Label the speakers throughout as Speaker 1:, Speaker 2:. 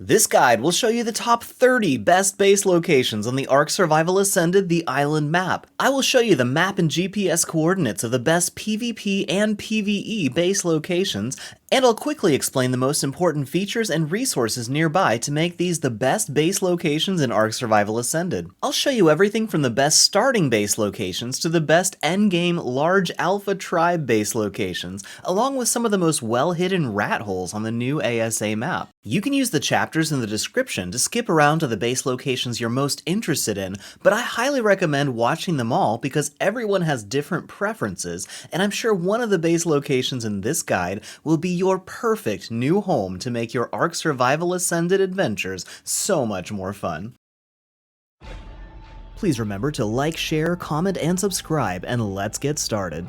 Speaker 1: This guide will show you the top 30 best base locations on the Ark Survival Ascended The Island map. I will show you the map and GPS coordinates of the best PvP and PvE base locations, and I'll quickly explain the most important features and resources nearby to make these the best base locations in Ark Survival Ascended. I'll show you everything from the best starting base locations to the best endgame large alpha tribe base locations, along with some of the most well-hidden rat holes on the new ASA map. You can use the chapters in the description to skip around to the base locations you're most interested in, but I highly recommend watching them all because everyone has different preferences, and I'm sure one of the base locations in this guide will be your perfect new home to make your Ark Survival Ascended adventures so much more fun. Please remember to like, share, comment, and subscribe, and let's get started.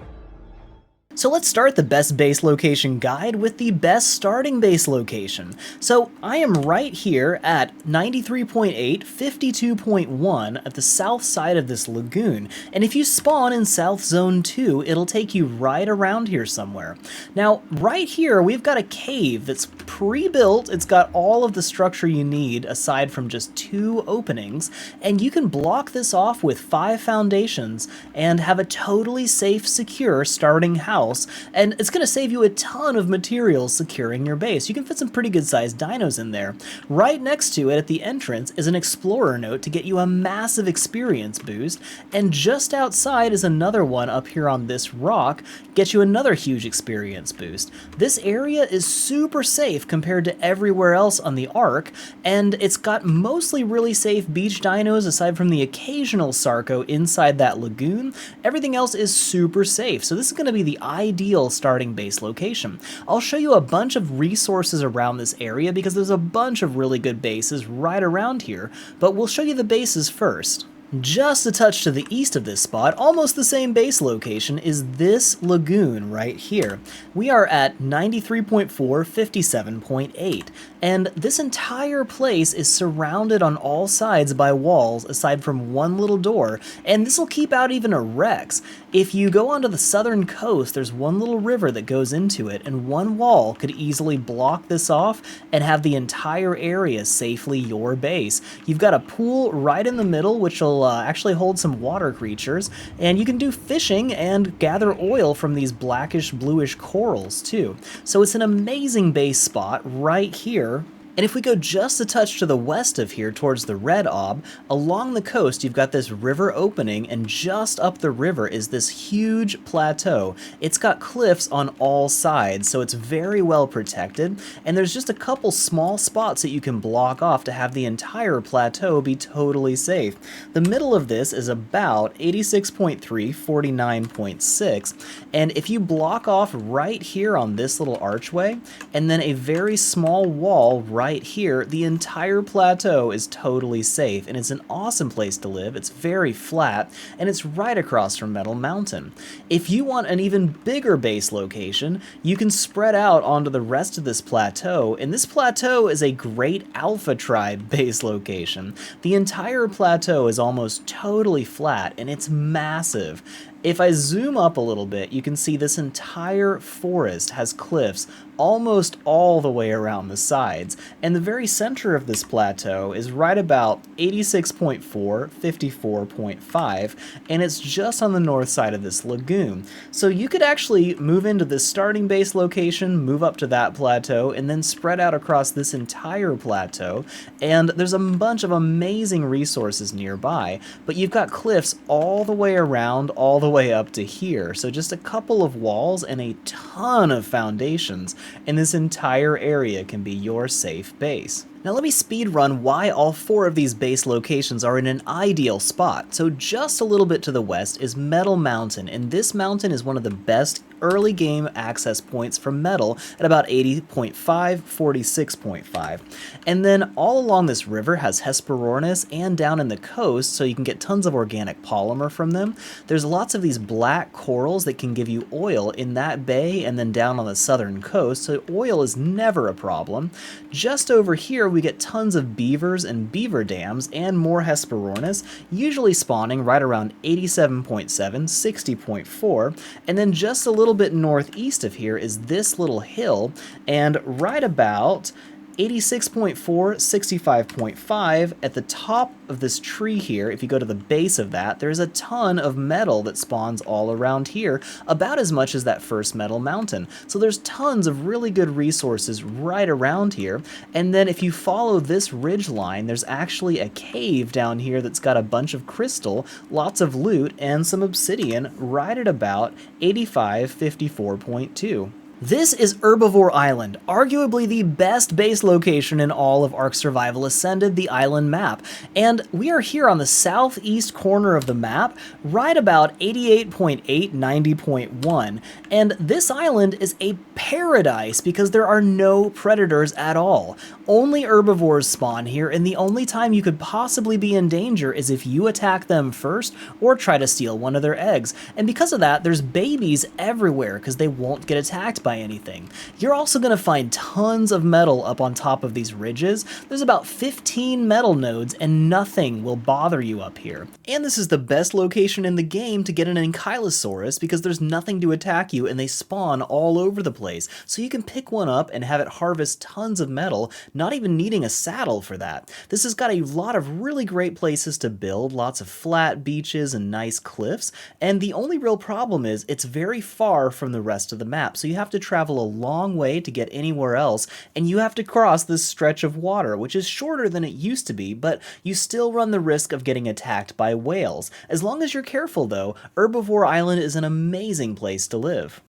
Speaker 1: So let's start the best base location guide with the best starting base location. So I am right here at 93.8, 52.1 at the south side of this lagoon, and if you spawn in South Zone 2, it'll take you right around here somewhere. Now, right here, we've got a cave that's pre-built. It's got all of the structure you need aside from just 2 openings, and you can block this off with 5 foundations and have a totally safe, secure starting house. And it's going to save you a ton of materials securing your base. You can fit some pretty good sized dinos in there. Right next to it at the entrance is an explorer note to get you a massive experience boost, and just outside is another one up here on this rock, get you another huge experience boost. This area is super safe compared to everywhere else on the Ark, and it's got mostly really safe beach dinos aside from the occasional Sarco inside that lagoon. Everything else is super safe, so this is going to be the ideal starting base location. I'll show you a bunch of resources around this area because there's a bunch of really good bases right around here, but we'll show you the bases first. Just a touch to the east of this spot, almost the same base location, is this lagoon right here. We are at 93.4, 57.8, and this entire place is surrounded on all sides by walls aside from one little door, and this will keep out even a Rex. If you go onto the southern coast, there's one little river that goes into it, and one wall could easily block this off and have the entire area safely your base. You've got a pool right in the middle, which will actually hold some water creatures, and you can do fishing and gather oil from these blackish bluish corals too. So it's an amazing base spot right here. And if we go just a touch to the west of here towards the Red Ob, along the coast you've got this river opening, and just up the river is this huge plateau. It's got cliffs on all sides, so it's very well protected, and there's just a couple small spots that you can block off to have the entire plateau be totally safe. The middle of this is about 86.3, 49.6, and if you block off right here on this little archway, and then a very small wall right here, the entire plateau is totally safe, and it's an awesome place to live. It's very flat, and it's right across from Metal Mountain. If you want an even bigger base location, you can spread out onto the rest of this plateau, and this plateau is a great Alpha Tribe base location. The entire plateau is almost totally flat, and it's massive. If I zoom up a little bit, you can see this entire forest has cliffs almost all the way around the sides, and the very center of this plateau is right about 86.4, 54.5, and it's just on the north side of this lagoon. So you could actually move into this starting base location, move up to that plateau, and then spread out across this entire plateau, and there's a bunch of amazing resources nearby, but you've got cliffs all the way around, all the way up to here, so just a couple of walls and a ton of foundations, and this entire area can be your safe base. Now let me speed run why all 4 of these base locations are in an ideal spot. So just a little bit to the west is Metal Mountain, and this mountain is one of the best early game access points for metal at about 80.5, 46.5. And then all along this river has Hesperornis, and down in the coast, so you can get tons of organic polymer from them. There's lots of these black corals that can give you oil in that bay and then down on the southern coast, so oil is never a problem. Just over here we get tons of beavers and beaver dams and more Hesperornis, usually spawning right around 87.7, 60.4, and then just a little bit northeast of here is this little hill, and right about 86.4, 65.5. At the top of this tree here, if you go to the base of that, there's a ton of metal that spawns all around here, about as much as that first metal mountain. So there's tons of really good resources right around here. And then if you follow this ridge line, there's actually a cave down here that's got a bunch of crystal, lots of loot, and some obsidian right at about 85, 54.2. This is Herbivore Island, arguably the best base location in all of Ark Survival Ascended, the island map, and we are here on the southeast corner of the map, right about 88.8, 90.1, and this island is a paradise because there are no predators at all. Only herbivores spawn here, and the only time you could possibly be in danger is if you attack them first or try to steal one of their eggs, and because of that, there's babies everywhere because they won't get attacked by anything. You're also going to find tons of metal up on top of these ridges. There's about 15 metal nodes and nothing will bother you up here. And this is the best location in the game to get an Ankylosaurus because there's nothing to attack you and they spawn all over the place. So you can pick one up and have it harvest tons of metal, not even needing a saddle for that. This has got a lot of really great places to build, lots of flat beaches and nice cliffs, and the only real problem is it's very far from the rest of the map, so you have to travel a long way to get anywhere else, and you have to cross this stretch of water, which is shorter than it used to be, but you still run the risk of getting attacked by whales. As long as you're careful though, Herbivore Island is an amazing place to live.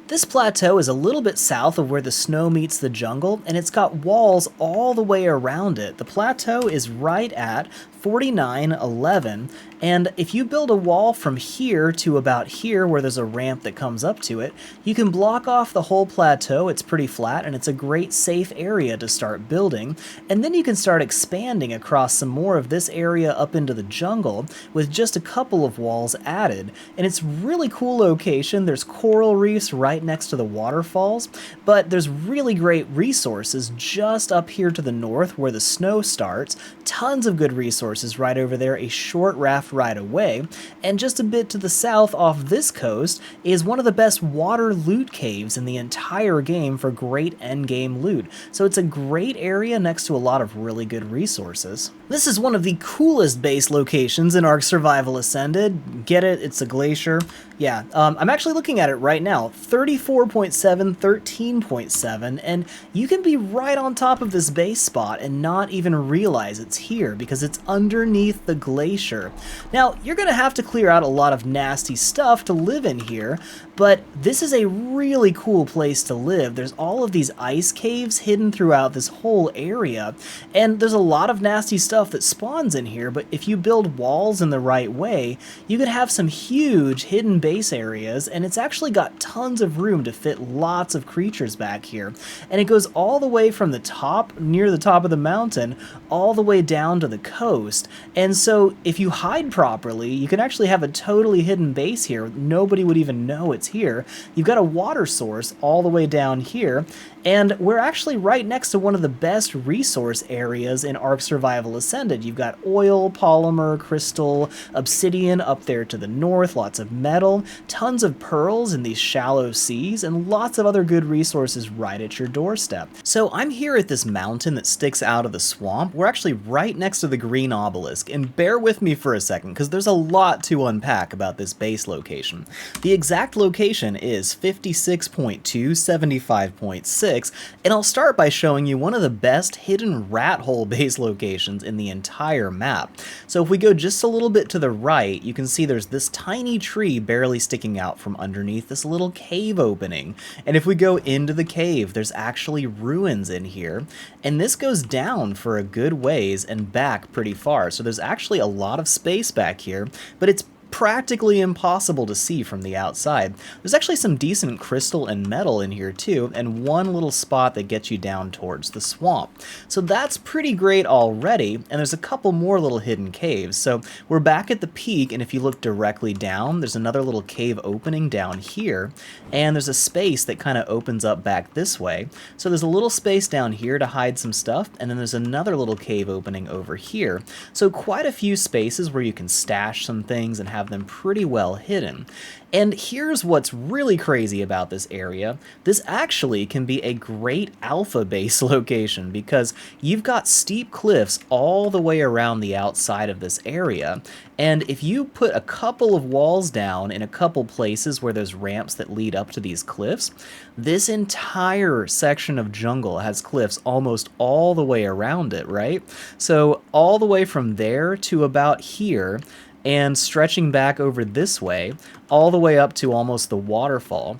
Speaker 1: This plateau is a little bit south of where the snow meets the jungle, and it's got walls all the way around it. The plateau is right at 49.11, and if you build a wall from here to about here where there's a ramp that comes up to it, you can block off the whole plateau. It's pretty flat and it's a great safe area to start building, and then you can start expanding across some more of this area up into the jungle with just a couple of walls added, and it's a really cool location. There's coral reefs right next to the waterfalls, but there's really great resources just up here to the north where the snow starts. Tons of good resources right over there, a short raft ride away, and just a bit to the south off this coast is one of the best water loot caves in the entire game for great endgame loot. So it's a great area next to a lot of really good resources. This is one of the coolest base locations in Ark Survival Ascended. Get it? It's a glacier. Yeah, I'm actually looking at it right now. 34.7, 13.7, and you can be right on top of this base spot and not even realize it's here because it's underneath the glacier. Now, you're going to have to clear out a lot of nasty stuff to live in here, but this is a really cool place to live. There's all of these ice caves hidden throughout this whole area, and there's a lot of nasty stuff that spawns in here, but if you build walls in the right way, you could have some huge hidden base areas, and it's actually got tons of room to fit lots of creatures back here. And it goes all the way from the top, near the top of the mountain, all the way down to the coast. And so if you hide properly, you can actually have a totally hidden base here. Nobody would even know it's here. You've got a water source all the way down here, and we're actually right next to one of the best resource areas in Ark Survival Ascended. You've got oil, polymer, crystal, obsidian up there to the north, lots of metal, tons of pearls in these shallow seas, and lots of other good resources right at your doorstep. So I'm here at this mountain that sticks out of the swamp. We're actually right next to the green obelisk, and bear with me for a second because there's a lot to unpack about this base location. The exact location is 56.2, 75.6, and I'll start by showing you one of the best hidden Rathole base locations in the entire map. So if we go just a little bit to the right, you can see there's this tiny tree barely sticking out from underneath this little cave opening. And if we go into the cave, there's actually ruins in here, and this goes down for a good ways and back pretty far. So there's actually a lot of space back here, but it's practically impossible to see from the outside. There's actually some decent crystal and metal in here too, and one little spot that gets you down towards the swamp. So that's pretty great already, and there's a couple more little hidden caves. So we're back at the peak, and if you look directly down, there's another little cave opening down here, and there's a space that kind of opens up back this way. So there's a little space down here to hide some stuff, and then there's another little cave opening over here. So quite a few spaces where you can stash some things and have them pretty well hidden. And here's what's really crazy about this area. This actually can be a great alpha base location because you've got steep cliffs all the way around the outside of this area. And if you put a couple of walls down in a couple places where there's ramps that lead up to these cliffs, this entire section of jungle has cliffs almost all the way around it, right? So all the way from there to about here, and stretching back over this way, all the way up to almost the waterfall.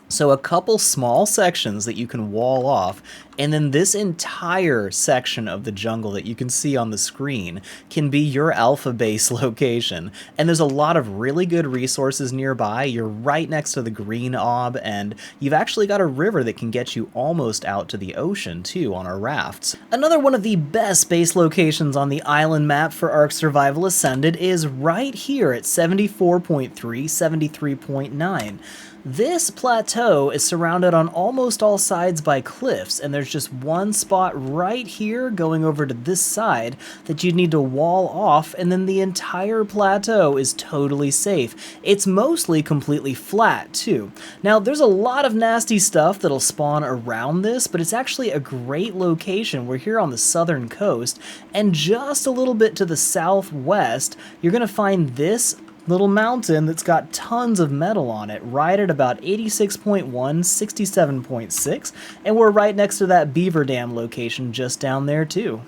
Speaker 1: So a couple small sections that you can wall off, and then this entire section of the jungle that you can see on the screen can be your alpha base location. And there's a lot of really good resources nearby. You're right next to the green ob, and you've actually got a river that can get you almost out to the ocean too on our rafts. Another one of the best base locations on the island map for Ark Survival Ascended is right here at 74.3, 73.9. This plateau is surrounded on almost all sides by cliffs, and there's just one spot right here going over to this side that you'd need to wall off, and then the entire plateau is totally safe. It's mostly completely flat, too. Now, there's a lot of nasty stuff that'll spawn around this, but it's actually a great location. We're here on the southern coast, and just a little bit to the southwest, you're going to find this little mountain that's got tons of metal on it, right at about 86.1, 67.6, and we're right next to that beaver dam location just down there too.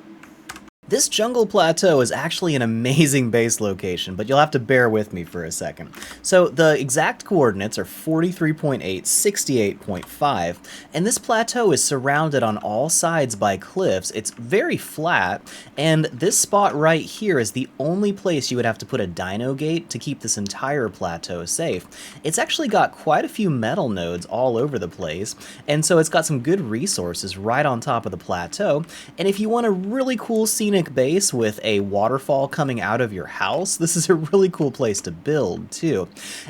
Speaker 1: This jungle plateau is actually an amazing base location, but you'll have to bear with me for a second. So the exact coordinates are 43.8, 68.5, and this plateau is surrounded on all sides by cliffs. It's very flat, and this spot right here is the only place you would have to put a dino gate to keep this entire plateau safe. It's actually got quite a few metal nodes all over the place, and so it's got some good resources right on top of the plateau, and if you want a really cool scenic base with a waterfall coming out of your house, this is a really cool place to build too.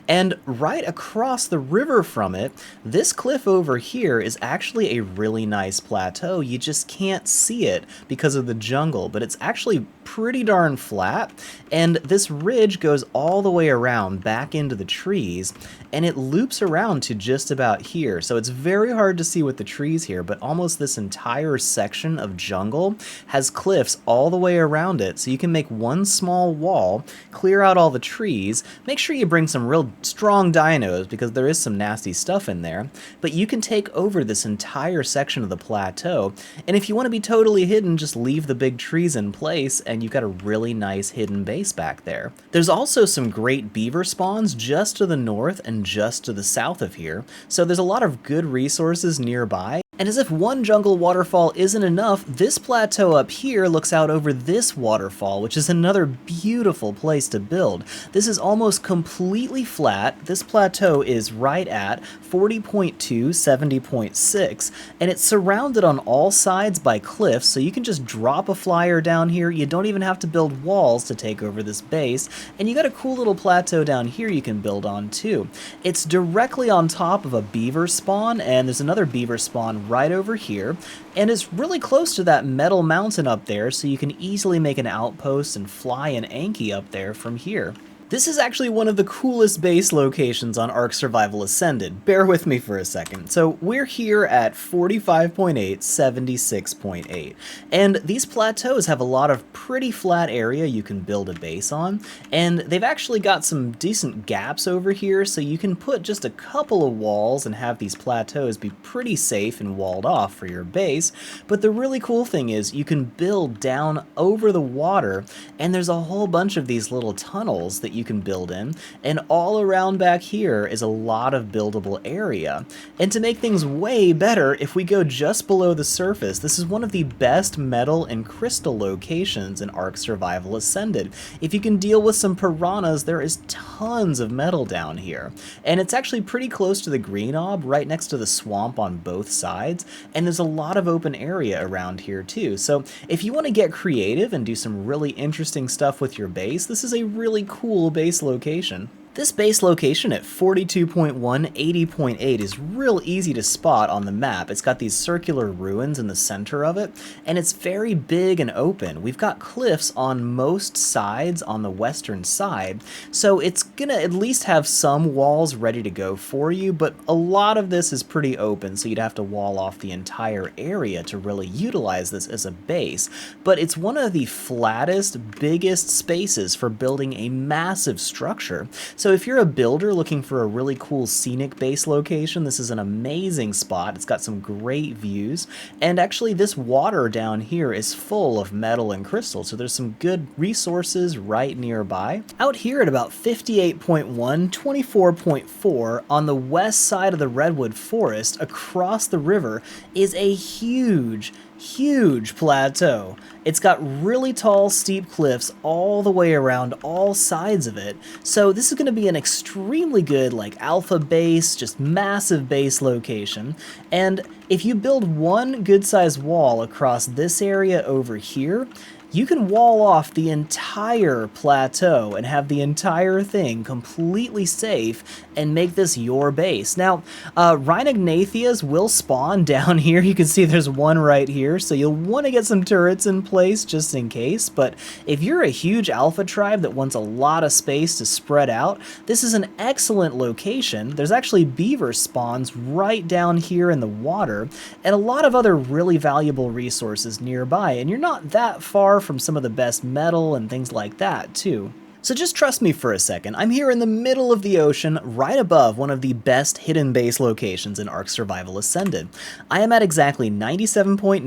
Speaker 1: And right across the river from it, this cliff over here is actually a really nice plateau. You just can't see it because of the jungle, but it's actually pretty darn flat, and this ridge goes all the way around back into the trees, and it loops around to just about here. So it's very hard to see with the trees here, but almost this entire section of jungle has cliffs all the way around it, so you can make one small wall, clear out all the trees, make sure you bring some real strong dinos because there is some nasty stuff in there, but you can take over this entire section of the plateau, and if you want to be totally hidden, just leave the big trees in place, and you've got a really nice hidden base back there. There's also some great beaver spawns just to the north and just to the south of here, so there's a lot of good resources nearby. And as if one jungle waterfall isn't enough, this plateau up here looks out over this waterfall, which is another beautiful place to build. This is almost completely flat. This plateau is right at 40.2, 70.6, and it's surrounded on all sides by cliffs, so you can just drop a flyer down here. You don't even have to build walls to take over this base, and you got a cool little plateau down here you can build on too. It's directly on top of a beaver spawn, and there's another beaver spawn right over here, and it's really close to that metal mountain up there, so you can easily make an outpost and fly an Anki up there from here. This is actually one of the coolest base locations on Ark Survival Ascended. Bear with me for a second. So we're here at 45.8, 76.8, and these plateaus have a lot of pretty flat area you can build a base on, and they've actually got some decent gaps over here, so you can put just a couple of walls and have these plateaus be pretty safe and walled off for your base. But the really cool thing is you can build down over the water, and there's a whole bunch of these little tunnels that you can build in, and all around back here is a lot of buildable area. And to make things way better, if we go just below the surface, this is one of the best metal and crystal locations in Ark Survival Ascended. If you can deal with some piranhas, there is tons of metal down here, and it's actually pretty close to the green ob, right next to the swamp on both sides, and there's a lot of open area around here too. So if you want to get creative and do some really interesting stuff with your base, this is a really cool base location. This base location at 42.1, 80.8 is real easy to spot on the map. It's got these circular ruins in the center of it, and it's very big and open. We've got cliffs on most sides on the western side, so it's gonna at least have some walls ready to go for you, but a lot of this is pretty open, so you'd have to wall off the entire area to really utilize this as a base. But it's one of the flattest, biggest spaces for building a massive structure. So if you're a builder looking for a really cool scenic base location, this is an amazing spot. It's got some great views, and actually this water down here is full of metal and crystal, so there's some good resources right nearby. Out here at about 58.1, 24.4 on the west side of the redwood forest across the river is a huge plateau. It's got really tall, steep cliffs all the way around all sides of it, so this is going to be an extremely good, like, alpha base, just massive base location. And if you build one good-sized wall across this area over here, you can wall off the entire plateau and have the entire thing completely safe and make this your base. Now, Rhynognatheas will spawn down here. You can see there's one right here, so you'll want to get some turrets in place just in case, but if you're a huge alpha tribe that wants a lot of space to spread out, this is an excellent location. There's actually beaver spawns right down here in the water, and a lot of other really valuable resources nearby, and you're not that far from some of the best metal and things like that too. So just trust me for a second. I'm here in the middle of the ocean, right above one of the best hidden base locations in Ark Survival Ascended. I am at exactly 97.9,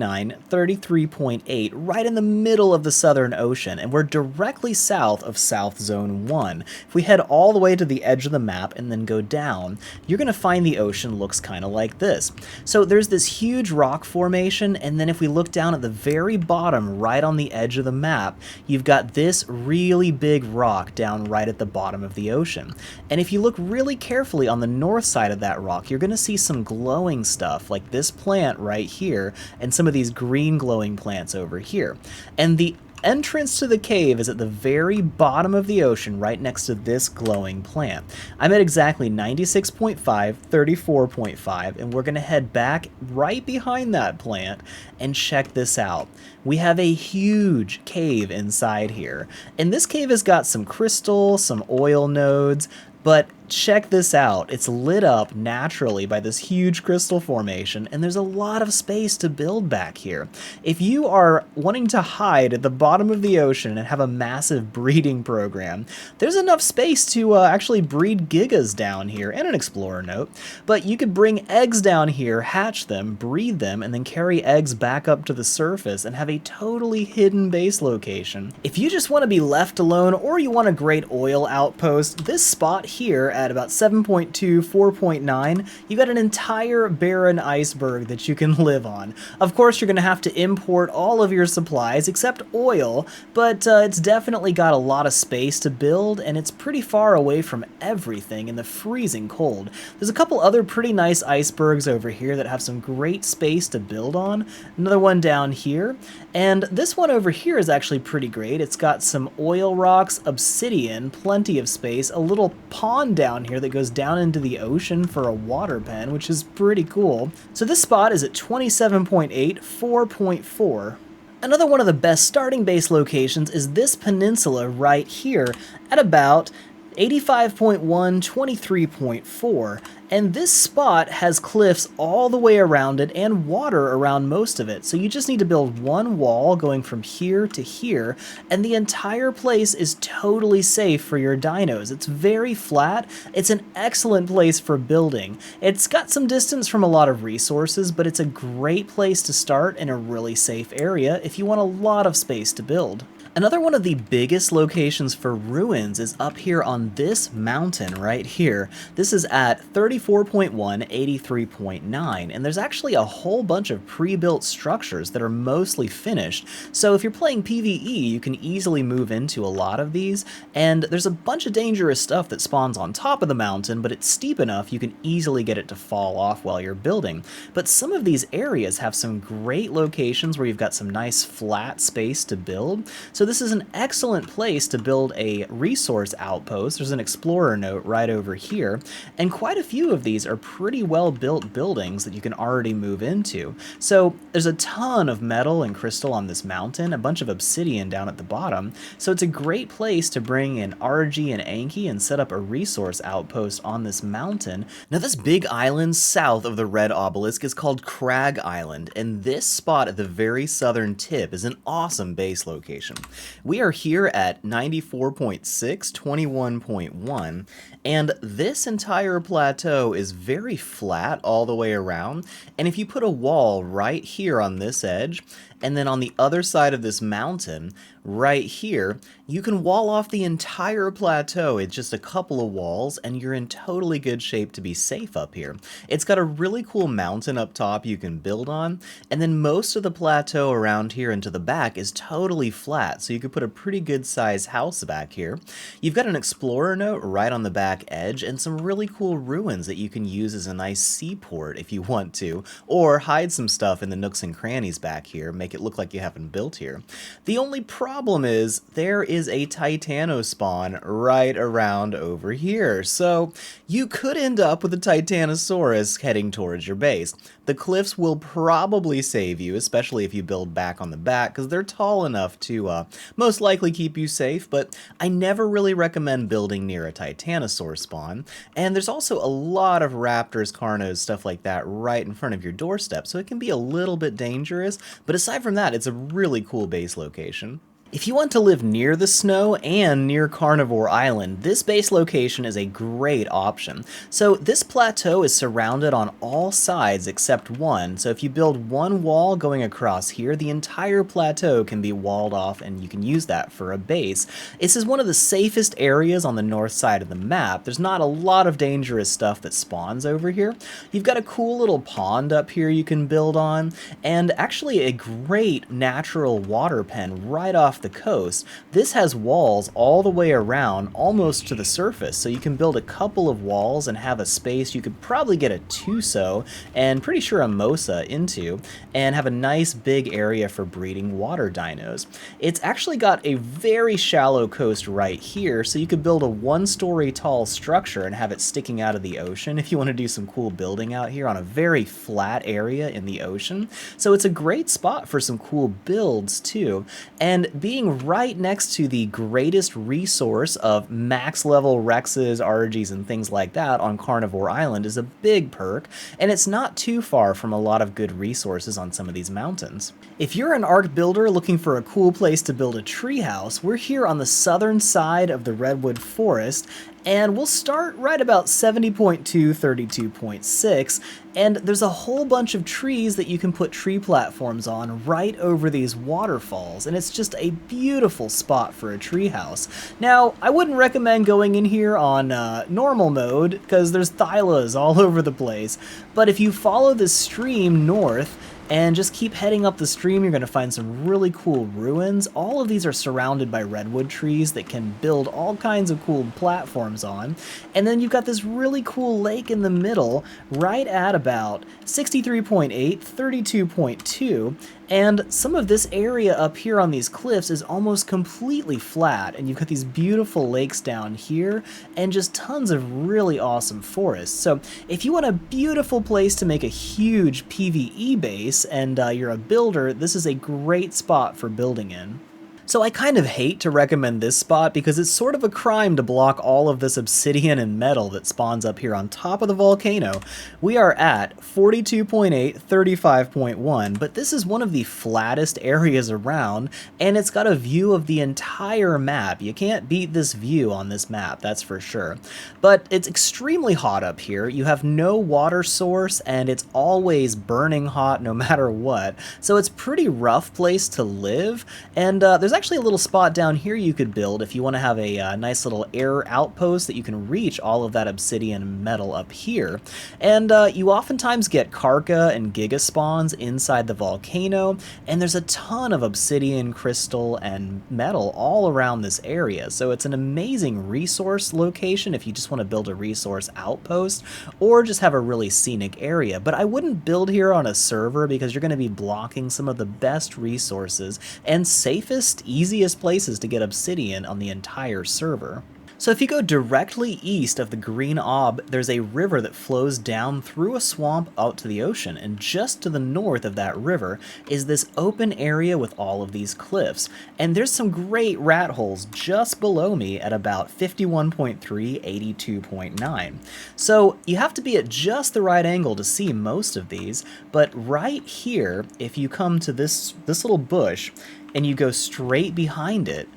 Speaker 1: 33.8, right in the middle of the Southern Ocean, and we're directly south of South Zone 1. If we head all the way to the edge of the map and then go down, you're going to find the ocean looks kind of like this. So there's this huge rock formation, and then if we look down at the very bottom, right on the edge of the map, you've got this really big rock down right at the bottom of the ocean. And if you look really carefully on the north side of that rock, you're going to see some glowing stuff like this plant right here and some of these green glowing plants over here. And the entrance to the cave is at the very bottom of the ocean, right next to this glowing plant. I'm at exactly 96.5, 34.5, and we're going to head back right behind that plant and check this out. We have a huge cave inside here, and this cave has got some crystal, some oil nodes, but check this out. It's lit up naturally by this huge crystal formation, and there's a lot of space to build back here. If you are wanting to hide at the bottom of the ocean and have a massive breeding program, there's enough space to actually breed gigas down here, and an explorer note. But you could bring eggs down here, hatch them, breed them, and then carry eggs back up to the surface and have a totally hidden base location. If you just want to be left alone, or you want a great oil outpost, this spot here at about 7.2, 4.9, you've got an entire barren iceberg that you can live on. Of course, you're going to have to import all of your supplies except oil, but it's definitely got a lot of space to build, and it's pretty far away from everything in the freezing cold. There's a couple other pretty nice icebergs over here that have some great space to build on. Another one down here, and this one over here is actually pretty great. It's got some oil rocks, obsidian, plenty of space, a little pond down here that goes down into the ocean for a water pen, which is pretty cool. So this spot is at 27.8, 4.4. Another one of the best starting base locations is this peninsula right here at about 85.1, 23.4, and this spot has cliffs all the way around it and water around most of it, so you just need to build one wall going from here to here, and the entire place is totally safe for your dinos. It's very flat, it's an excellent place for building. It's got some distance from a lot of resources, but it's a great place to start in a really safe area if you want a lot of space to build. Another one of the biggest locations for ruins is up here on this mountain right here. This is at 34.1, 83.9, and there's actually a whole bunch of pre-built structures that are mostly finished. So if you're playing PvE, you can easily move into a lot of these, and there's a bunch of dangerous stuff that spawns on top of the mountain, but it's steep enough you can easily get it to fall off while you're building. But some of these areas have some great locations where you've got some nice flat space to build. So So this is an excellent place to build a resource outpost. There's an explorer note right over here, and quite a few of these are pretty well built buildings that you can already move into. So there's a ton of metal and crystal on this mountain, a bunch of obsidian down at the bottom, so it's a great place to bring in Argy and Anki and set up a resource outpost on this mountain. Now this big island south of the red obelisk is called Crag Island, and this spot at the very southern tip is an awesome base location. We are here at 94.6, 21.1, and this entire plateau is very flat all the way around, and if you put a wall right here on this edge, and then on the other side of this mountain, right here, you can wall off the entire plateau. It's just a couple of walls, and you're in totally good shape to be safe up here. It's got a really cool mountain up top you can build on, and then most of the plateau around here and to the back is totally flat, so you could put a pretty good sized house back here. You've got an explorer note right on the back edge, and some really cool ruins that you can use as a nice seaport if you want to, or hide some stuff in the nooks and crannies back here, make it look like you haven't built here. The only problem is there is a titanospawn right around over here, so you could end up with a titanosaurus heading towards your base. The cliffs will probably save you, especially if you build back on the back, because they're tall enough to most likely keep you safe, but I never really recommend building near a titanosaur spawn. And there's also a lot of raptors, carnos, stuff like that right in front of your doorstep, so it can be a little bit dangerous, but aside from that, it's a really cool base location. If you want to live near the snow and near Carnivore Island, this base location is a great option. So this plateau is surrounded on all sides except one, so if you build one wall going across here, the entire plateau can be walled off and you can use that for a base. This is one of the safest areas on the north side of the map. There's not a lot of dangerous stuff that spawns over here. You've got a cool little pond up here you can build on, and actually a great natural water pen right off the coast. This has walls all the way around, almost to the surface, so you can build a couple of walls and have a space you could probably get a Tuso and pretty sure a Mosa into, and have a nice big area for breeding water dinos. It's actually got a very shallow coast right here, so you could build a one-story tall structure and have it sticking out of the ocean if you want to do some cool building out here on a very flat area in the ocean. So it's a great spot for some cool builds too, and being right next to the greatest resource of max level Rexes, Argies, and things like that on Carnivore Island is a big perk, and it's not too far from a lot of good resources on some of these mountains. If you're an ARK builder looking for a cool place to build a treehouse, we're here on the southern side of the Redwood Forest, and we'll start right about 70.2, 32.6, and there's a whole bunch of trees that you can put tree platforms on right over these waterfalls, and it's just a beautiful spot for a treehouse. Now, I wouldn't recommend going in here on normal mode, because there's thylas all over the place, but if you follow this stream north, and just keep heading up the stream, you're going to find some really cool ruins. All of these are surrounded by redwood trees that can build all kinds of cool platforms on. And then you've got this really cool lake in the middle, right at about 63.8, 32.2, and some of this area up here on these cliffs is almost completely flat, and you've got these beautiful lakes down here, and just tons of really awesome forests. So if you want a beautiful place to make a huge PvE base, and you're a builder, this is a great spot for building in. So I kind of hate to recommend this spot because it's sort of a crime to block all of this obsidian and metal that spawns up here on top of the volcano. We are at 42.8, 35.1, but this is one of the flattest areas around, and it's got a view of the entire map. You can't beat this view on this map, that's for sure. But it's extremely hot up here. You have no water source, and it's always burning hot no matter what. So it's a pretty rough place to live, and there's actually a little spot down here you could build if you want to have a nice little air outpost that you can reach all of that obsidian metal up here. And you oftentimes get Karka and Giga spawns inside the volcano, and there's a ton of obsidian, crystal, and metal all around this area. So it's an amazing resource location if you just want to build a resource outpost or just have a really scenic area. But I wouldn't build here on a server because you're going to be blocking some of the best resources and safest most easiest places to get obsidian on the entire server. So if you go directly east of the Green Ob, there's a river that flows down through a swamp out to the ocean, and just to the north of that river is this open area with all of these cliffs. And there's some great rat holes just below me at about 51.3, 82.9. So you have to be at just the right angle to see most of these, but right here, if you come to this little bush and you go straight behind it,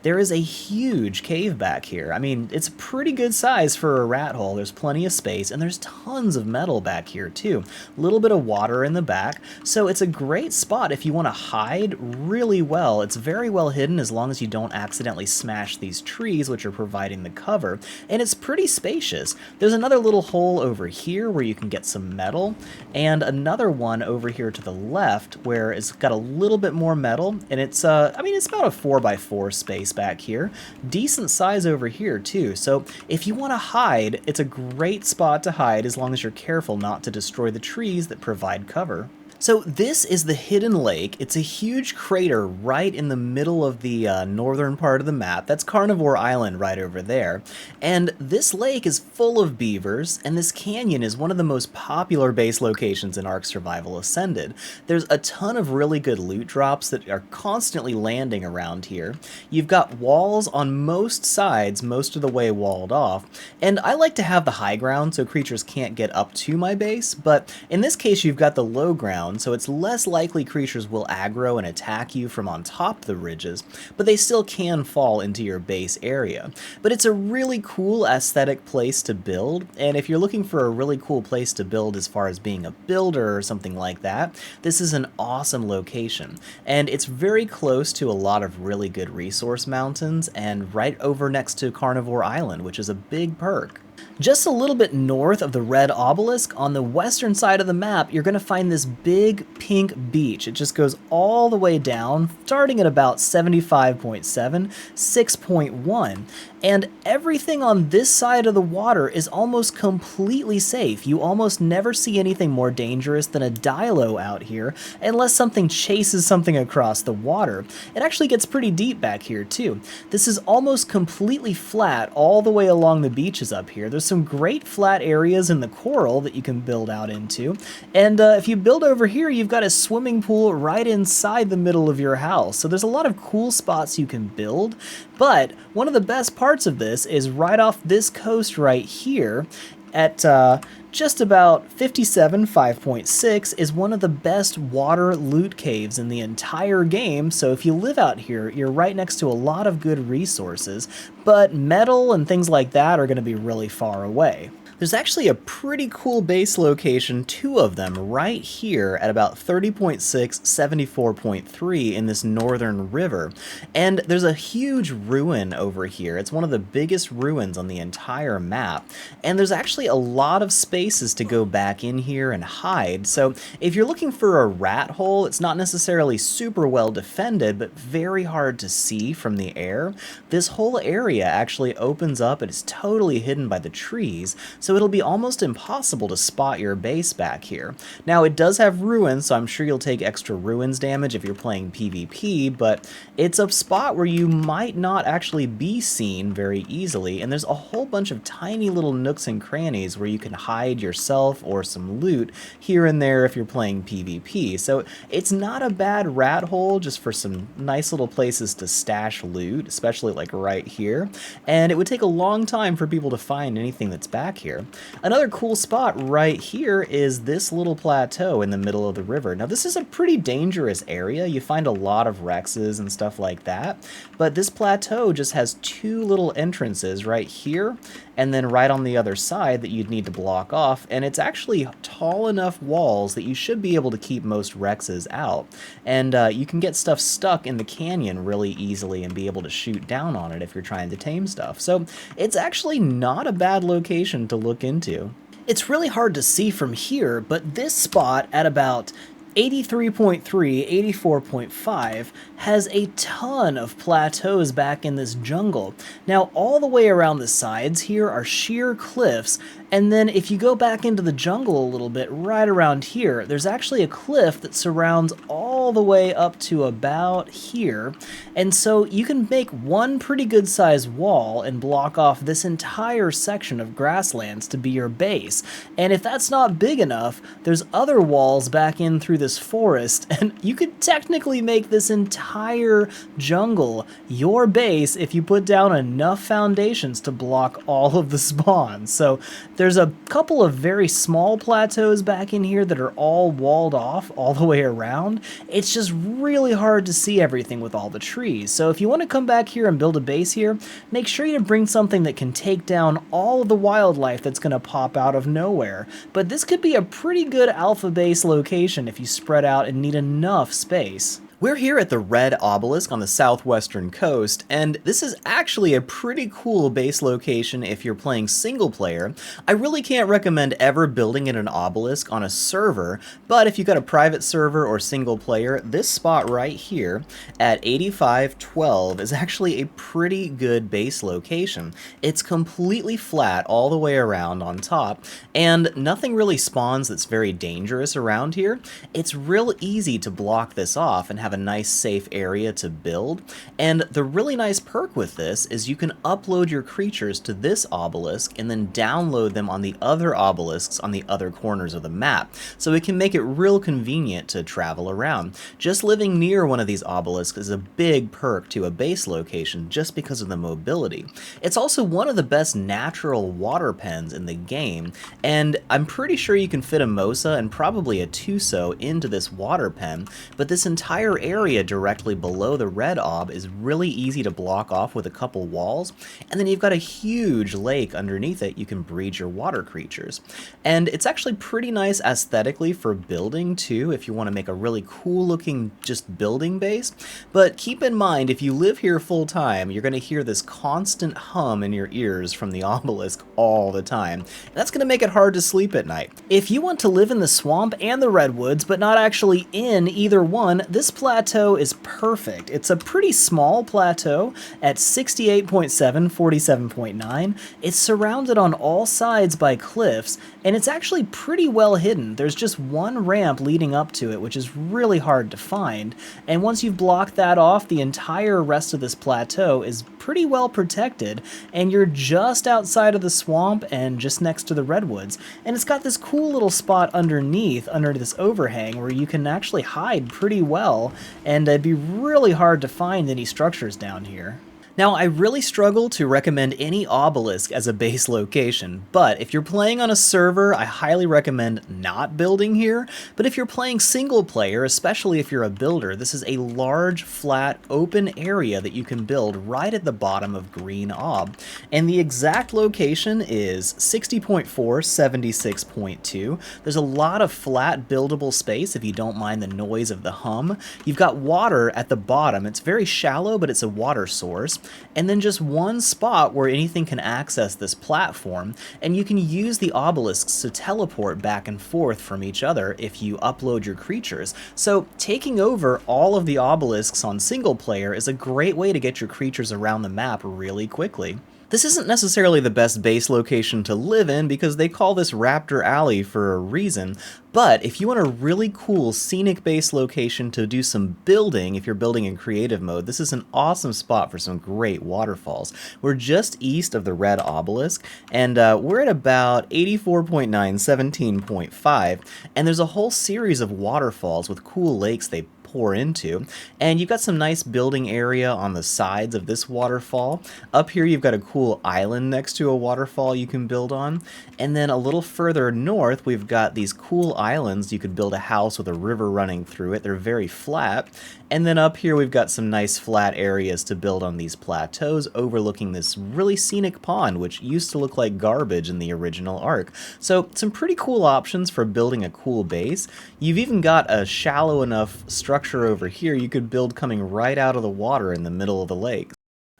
Speaker 1: there is a huge cave back here. I mean, it's a pretty good size for a rat hole. There's plenty of space, and there's tons of metal back here too. A little bit of water in the back, so it's a great spot if you want to hide really well. It's very well hidden as long as you don't accidentally smash these trees, which are providing the cover, and it's pretty spacious. There's another little hole over here where you can get some metal, and another one over here to the left where it's got a little bit more metal, and it's, I mean, it's about a 4x4 space back here. Decent size over here too, so if you want to hide, it's a great spot to hide as long as you're careful not to destroy the trees that provide cover. So this is the Hidden Lake. It's a huge crater right in the middle of the northern part of the map. That's Carnivore Island right over there. And this lake is full of beavers, and this canyon is one of the most popular base locations in Ark Survival Ascended. There's a ton of really good loot drops that are constantly landing around here. You've got walls on most sides, most of the way walled off, and I like to have the high ground so creatures can't get up to my base, but in this case you've got the low ground, so it's less likely creatures will aggro and attack you from on top of the ridges, but they still can fall into your base area. But it's a really cool aesthetic place to build, and if you're looking for a really cool place to build as far as being a builder or something like that, this is an awesome location. And it's very close to a lot of really good resource mountains, and right over next to Carnivore Island, which is a big perk. Just a little bit north of the red obelisk, on the western side of the map, you're going to find this big pink beach. It just goes all the way down, starting at about 75.7, 6.1, and everything on this side of the water is almost completely safe. You almost never see anything more dangerous than a dilo out here, unless something chases something across the water. It actually gets pretty deep back here too. This is almost completely flat all the way along the beaches up here. There's some great flat areas in the coral that you can build out into, and if you build over here, you've got a swimming pool right inside the middle of your house. So there's a lot of cool spots you can build, but one of the best parts of this is right off this coast right here at just about 57, 5.6 is one of the best water loot caves in the entire game, so if you live out here, you're right next to a lot of good resources, but metal and things like that are going to be really far away. There's actually a pretty cool base location, two of them, right here at about 30.6, 74.3 in this northern river. And there's a huge ruin over here. It's one of the biggest ruins on the entire map. And there's actually a lot of spaces to go back in here and hide. So if you're looking for a rat hole, it's not necessarily super well defended, but very hard to see from the air. This whole area actually opens up and is totally hidden by the trees. So it'll be almost impossible to spot your base back here. Now, it does have ruins, so I'm sure you'll take extra ruins damage if you're playing PvP, but it's a spot where you might not actually be seen very easily, and there's a whole bunch of tiny little nooks and crannies where you can hide yourself or some loot here and there if you're playing PvP. So it's not a bad rat hole just for some nice little places to stash loot, especially like right here, and it would take a long time for people to find anything that's back here. Another cool spot right here is this little plateau in the middle of the river. Now, this is a pretty dangerous area. You find a lot of Rexes and stuff like that, but this plateau just has two little entrances right here and then right on the other side that you'd need to block off, and it's actually tall enough walls that you should be able to keep most Rexes out, and you can get stuff stuck in the canyon really easily and be able to shoot down on it if you're trying to tame stuff. So it's actually not a bad location to look into. It's really hard to see from here, but this spot at about 83.3, 84.5 has a ton of plateaus back in this jungle. Now, all the way around the sides here are sheer cliffs, And then if you go back into the jungle a little bit, right around here, there's actually a cliff that surrounds all the way up to about here. And so you can make one pretty good sized wall and block off this entire section of grasslands to be your base. And if that's not big enough, there's other walls back in through this forest, and you could technically make this entire jungle your base if you put down enough foundations to block all of the spawns. So there's a couple of very small plateaus back in here that are all walled off all the way around. It's just really hard to see everything with all the trees. So if you want to come back here and build a base here, make sure you bring something that can take down all of the wildlife that's going to pop out of nowhere. But this could be a pretty good alpha base location if you spread out and need enough space. We're here at the Red Obelisk on the southwestern coast, and this is actually a pretty cool base location if you're playing single player. I really can't recommend ever building in an obelisk on a server, but if you've got a private server or single player, this spot right here at 8512 is actually a pretty good base location. It's completely flat all the way around on top, and nothing really spawns that's very dangerous around here. It's real easy to block this off and have a nice safe area to build, and the really nice perk with this is you can upload your creatures to this obelisk and then download them on the other obelisks on the other corners of the map, so it can make it real convenient to travel around. Just living near one of these obelisks is a big perk to a base location just because of the mobility. It's also one of the best natural water pens in the game, and I'm pretty sure you can fit a Mosa and probably a Tuso into this water pen, but this entire area directly below the red ob is really easy to block off with a couple walls, and then you've got a huge lake underneath it you can breed your water creatures. And it's actually pretty nice aesthetically for building too, if you want to make a really cool looking just building base. But keep in mind, if you live here full time, you're going to hear this constant hum in your ears from the obelisk all the time. And that's going to make it hard to sleep at night. If you want to live in the swamp and the redwoods, but not actually in either one, this plateau is perfect. It's a pretty small plateau at 68.7, 47.9. It's surrounded on all sides by cliffs, and it's actually pretty well hidden. There's just one ramp leading up to it, which is really hard to find, and once you've blocked that off, the entire rest of this plateau is pretty well protected, and you're just outside of the swamp and just next to the redwoods. And it's got this cool little spot underneath, under this overhang, where you can actually hide pretty well, and it'd be really hard to find any structures down here. Now, I really struggle to recommend any obelisk as a base location, but if you're playing on a server, I highly recommend not building here. But if you're playing single player, especially if you're a builder, this is a large, flat, open area that you can build right at the bottom of Green Ob. And the exact location is 60.4, 76.2. There's a lot of flat buildable space if you don't mind the noise of the hum. You've got water at the bottom. It's very shallow, but it's a water source. And then just one spot where anything can access this platform, and you can use the obelisks to teleport back and forth from each other if you upload your creatures. So taking over all of the obelisks on single player is a great way to get your creatures around the map really quickly. This isn't necessarily the best base location to live in because they call this Raptor Alley for a reason, but if you want a really cool scenic base location to do some building, if you're building in creative mode, this is an awesome spot for some great waterfalls. We're just east of the Red Obelisk, and we're at about 84.9, 17.5, and there's a whole series of waterfalls with cool lakes they pour into, and you've got some nice building area on the sides of this waterfall. Up here you've got a cool island next to a waterfall you can build on, and then a little further north we've got these cool islands you could build a house with a river running through it. They're very flat, and then up here we've got some nice flat areas to build on these plateaus overlooking this really scenic pond which used to look like garbage in the original Ark. So some pretty cool options for building a cool base. You've even got a shallow enough structure over here you could build coming right out of the water in the middle of the lake.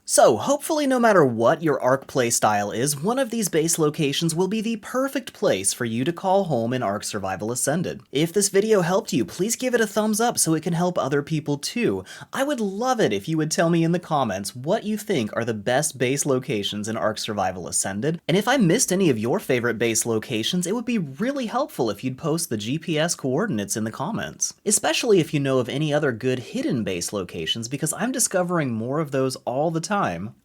Speaker 1: So, hopefully no matter what your Ark playstyle is, one of these base locations will be the perfect place for you to call home in Ark Survival Ascended. If this video helped you, please give it a thumbs up so it can help other people too. I would love it if you would tell me in the comments what you think are the best base locations in Ark Survival Ascended, and if I missed any of your favorite base locations, it would be really helpful if you'd post the GPS coordinates in the comments. Especially if you know of any other good hidden base locations, because I'm discovering more of those all the time.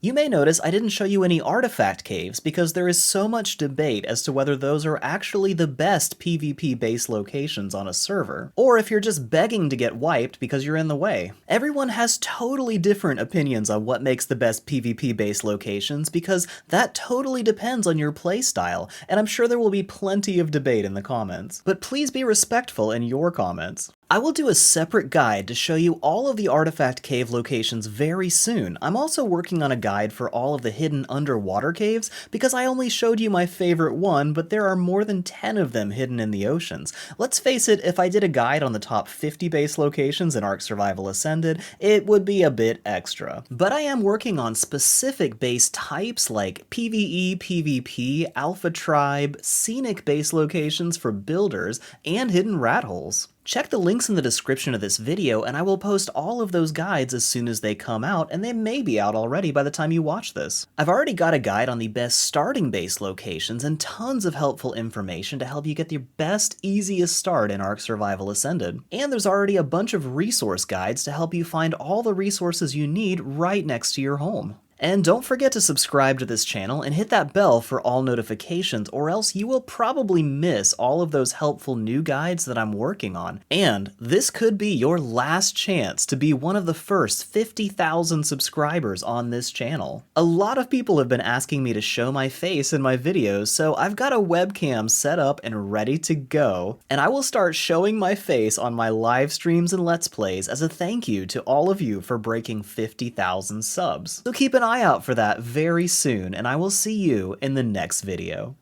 Speaker 1: You may notice I didn't show you any artifact caves because there is so much debate as to whether those are actually the best PvP base locations on a server, or if you're just begging to get wiped because you're in the way. Everyone has totally different opinions on what makes the best PvP base locations because that totally depends on your playstyle, and I'm sure there will be plenty of debate in the comments. But please be respectful in your comments. I will do a separate guide to show you all of the artifact cave locations very soon. I'm also working on a guide for all of the hidden underwater caves because I only showed you my favorite one, but there are more than 10 of them hidden in the oceans. Let's face it, if I did a guide on the top 50 base locations in Ark Survival Ascended, it would be a bit extra. But I am working on specific base types like PvE, PvP, Alpha Tribe, Scenic base locations for builders, and hidden ratholes. Check the links in the description of this video and I will post all of those guides as soon as they come out, and they may be out already by the time you watch this. I've already got a guide on the best starting base locations and tons of helpful information to help you get the best, easiest start in Ark Survival Ascended. And there's already a bunch of resource guides to help you find all the resources you need right next to your home. And don't forget to subscribe to this channel and hit that bell for all notifications, or else you will probably miss all of those helpful new guides that I'm working on. And this could be your last chance to be one of the first 50,000 subscribers on this channel. A lot of people have been asking me to show my face in my videos, so I've got a webcam set up and ready to go, and I will start showing my face on my live streams and Let's Plays as a thank you to all of you for breaking 50,000 subs. So keep an eye out for that very soon, and I will see you in the next video.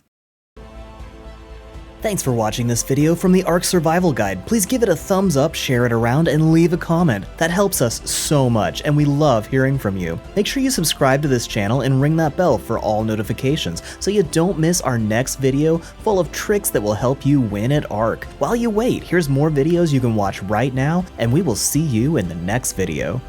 Speaker 1: Thanks for watching this video from the Ark Survival Guide. Please give it a thumbs up, share it around, and leave a comment. That helps us so much, and we love hearing from you. Make sure you subscribe to this channel and ring that bell for all notifications so you don't miss our next video full of tricks that will help you win at Ark. While you wait, here's more videos you can watch right now, and we will see you in the next video.